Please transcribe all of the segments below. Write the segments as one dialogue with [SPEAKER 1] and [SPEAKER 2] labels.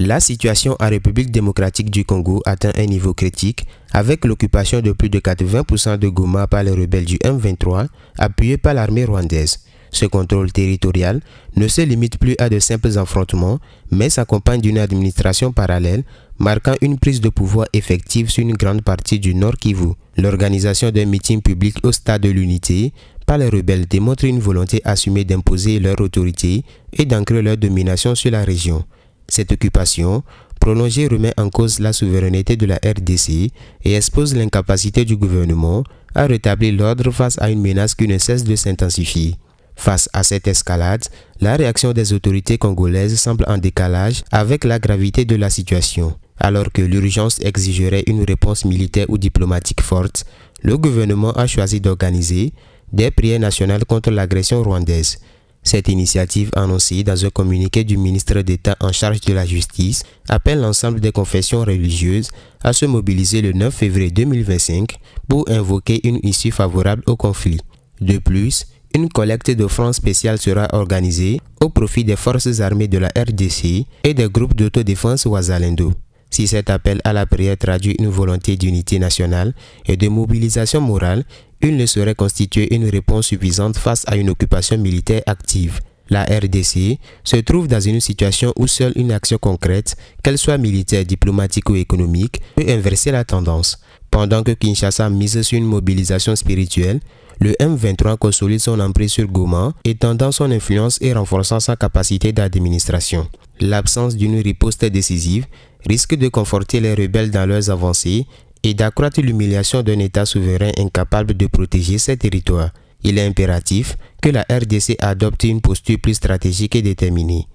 [SPEAKER 1] La situation en République démocratique du Congo atteint un niveau critique avec l'occupation de plus de 80% de Goma par les rebelles du M23 appuyés par l'armée rwandaise. Ce contrôle territorial ne se limite plus à de simples affrontements, mais s'accompagne d'une administration parallèle marquant une prise de pouvoir effective sur une grande partie du Nord Kivu. L'organisation d'un meeting public au stade de l'unité par les rebelles démontre une volonté assumée d'imposer leur autorité et d'ancrer leur domination sur la région. Cette occupation prolongée remet en cause la souveraineté de la RDC et expose l'incapacité du gouvernement à rétablir l'ordre face à une menace qui ne cesse de s'intensifier. Face à cette escalade, la réaction des autorités congolaises semble en décalage avec la gravité de la situation. Alors que l'urgence exigerait une réponse militaire ou diplomatique forte, le gouvernement a choisi d'organiser des prières nationales contre l'agression rwandaise. Cette initiative, annoncée dans un communiqué du ministre d'État en charge de la justice, appelle l'ensemble des confessions religieuses à se mobiliser le 9 février 2025 pour invoquer une issue favorable au conflit. De plus, une collecte d'offrandes spéciales sera organisée au profit des forces armées de la RDC et des groupes d'autodéfense Wazalendo. Si cet appel à la prière traduit une volonté d'unité nationale et de mobilisation morale, il ne saurait constituer une réponse suffisante face à une occupation militaire active. La RDC se trouve dans une situation où seule une action concrète, qu'elle soit militaire, diplomatique ou économique, peut inverser la tendance. Pendant que Kinshasa mise sur une mobilisation spirituelle, le M23 consolide son emprise sur Goma, étendant son influence et renforçant sa capacité d'administration. L'absence d'une riposte décisive risque de conforter les rebelles dans leurs avancées et d'accroître l'humiliation d'un État souverain incapable de protéger ses territoires. Il est impératif que la RDC adopte une posture plus stratégique et déterminée.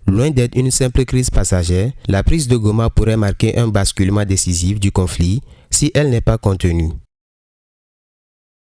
[SPEAKER 1] Loin d'être une simple crise passagère, la prise de Goma pourrait marquer un basculement décisif du conflit si elle n'est pas contenue.